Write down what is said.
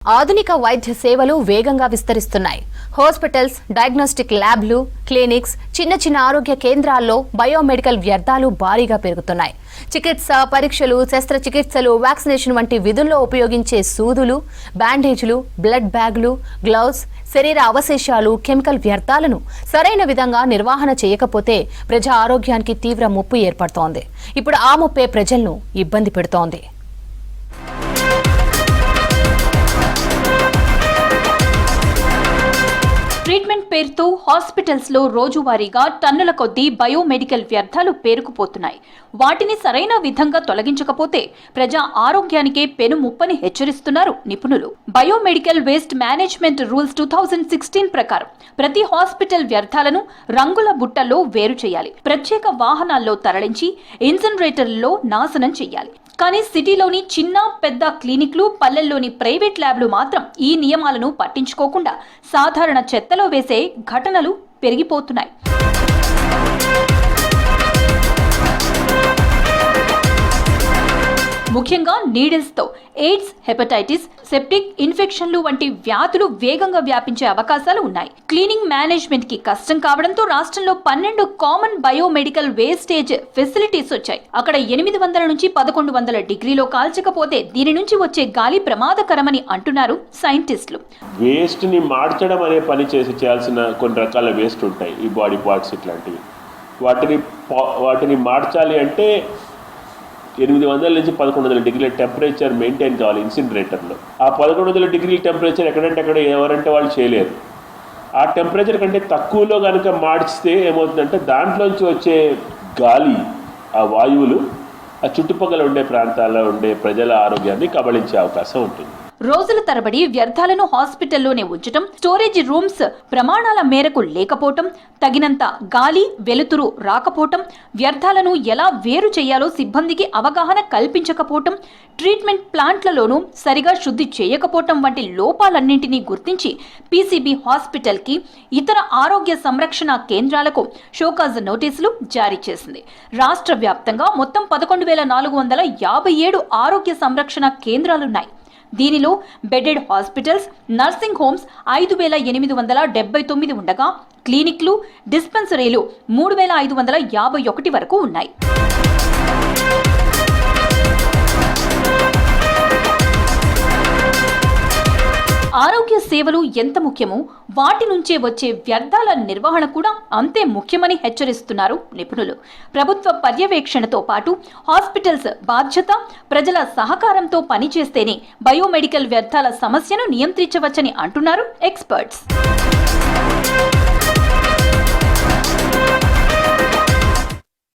ఆధునిక వైద్య సేవలు వేగంగా విస్తరిస్తున్నాయి. హాస్పిటల్స్, డయాగ్నోస్టిక్ ల్యాబ్లు, క్లినిక్స్, చిన్న ఆరోగ్య కేంద్రాల్లో బయోమెడికల్ వ్యర్థాలు భారీగా పెరుగుతున్నాయి. చికిత్స, పరీక్షలు, శస్త్రచికిత్సలు, వ్యాక్సినేషన్ వంటి విధుల్లో ఉపయోగించే సూదులు, బ్యాండేజీలు, బ్లడ్ బ్యాగులు, గ్లౌస్, శరీర అవశేషాలు, కెమికల్ వ్యర్థాలను సరైన విధంగా నిర్వహణ చేయకపోతే ప్రజా ఆరోగ్యానికి తీవ్ర ముప్పు ఏర్పడుతోంది. ఇప్పుడు ఆ ముప్పే ప్రజలను ఇబ్బంది పెడుతోంది. ట్రీట్మెంట్ పేరుతో హాస్పిటల్స్ లో రోజువారీగా టన్నుల కొద్దీ బయోమెడికల్ వ్యర్థాలు పేరుకుపోతున్నాయి. వాటిని సరైన విధంగా తొలగించకపోతే ప్రజా ఆరోగ్యానికే పెను ముప్పని హెచ్చరిస్తున్నారు నిపుణులు. బయోమెడికల్ వేస్ట్ మేనేజ్మెంట్ రూల్స్ 2016 ప్రకారం ప్రతి హాస్పిటల్ వ్యర్థాలను రంగుల బుట్టల్లో వేరు చేయాలి. ప్రత్యేక వాహనాల్లో తరలించి ఇన్సినరేటర్లలో నాశనం చేయాలి. కానీ సిటీలోని చిన్న పెద్ద క్లినిక్లు, పల్లెల్లోని ప్రైవేట్ ల్యాబ్లు మాత్రం ఈ నియమాలను పట్టించుకోకుండా సాధారణ చెత్తలో వేసే ఘటనలు పెరిగిపోతున్నాయి. ముఖ్యంగా నీడిల్స్ తో ఎయిడ్స్, హెపటైటిస్, సెప్టిక్ ఇన్ఫెక్షన్లు వంటి వ్యాధులు వేగంగా వ్యాపించే అవకాశాలు ఉన్నాయి. క్లీనింగ్ మేనేజ్మెంట్ కి కష్టం కావడంతో రాష్ట్రంలో 12 కామన్ బయోమెడికల్ వేస్టేజ్ ఫెసిలిటీస్ వచ్చాయి. అక్కడ 800 నుంచి 1100 డిగ్రీలో కాల్చకపోతే దీని నుంచి వచ్చే గాలి ప్రమాదకరమని అంటున్నారు సైంటిస్టులు. వేస్ట్ ని మార్చడం అనే పని చేయాల్సిన కొన్ని రకాల వేస్ట్ ఉంటాయి. ఈ బాడీ పార్ట్స్ ఇట్లాంటివి వాటిని మార్చాలి అంటే 800 నుంచి 1100 డిగ్రీల టెంపరేచర్ మెయింటైన్ కావాలి ఇన్సినరేటర్లో. ఆ 1100 డిగ్రీల టెంపరేచర్ ఎక్కడంటే అక్కడ ఎవరంటే వాళ్ళు చేయలేరు. ఆ టెంపరేచర్ కంటే తక్కువలో కనుక మార్చితే ఏమవుతుందంటే దాంట్లోంచి వచ్చే గాలి, ఆ వాయువులు ఆ చుట్టుపక్కల ఉండే ప్రాంతాల్లో ఉండే ప్రజల ఆరోగ్యాన్ని కబళించే అవకాశం ఉంటుంది. రోజుల తరబడి వ్యర్థాలను హాస్పిటల్లోనే ఉంచటం, స్టోరేజ్ రూమ్స్ ప్రమాణాల మేరకు లేకపోవటం, తగినంత గాలి, వెలుతురు రాకపోవటం, వ్యర్థాలను ఎలా వేరు చేయాలో సిబ్బందికి అవగాహన కల్పించకపోవటం, ట్రీట్మెంట్ ప్లాంట్లలోనూ సరిగా శుద్ధి చేయకపోవటం వంటి లోపాలన్నింటినీ గుర్తించి పీసీబీ హాస్పిటల్కి, ఇతర ఆరోగ్య సంరక్షణ కేంద్రాలకు షోకాజ్ నోటీసులు జారీ చేసింది. రాష్ట్ర వ్యాప్తంగా మొత్తం 11,457 ఆరోగ్య సంరక్షణ కేంద్రాలున్నాయి. దీనిలో బెడెడ్ హాస్పిటల్స్, నర్సింగ్ హోమ్స్ 5,879 ఉండగా క్లినిక్లు, డిస్పెన్సరీలు 3,551 వరకు ఉన్నాయి. ఆరోగ్య సేవలు ఎంత ముఖ్యమో వాటి నుంచే వచ్చే వ్యర్థాల నిర్వహణ కూడా అంతే ముఖ్యమని హెచ్చరిస్తున్నారు నిపుణులు. ప్రభుత్వ పర్యవేక్షణతో పాటు హాస్పిటల్స్ బాధ్యత, ప్రజల సహకారంతో పనిచేస్తేనే బయోమెడికల్ వ్యర్థాల సమస్యను నియంత్రించవచ్చని అంటున్నారు ఎక్స్పర్ట్స్.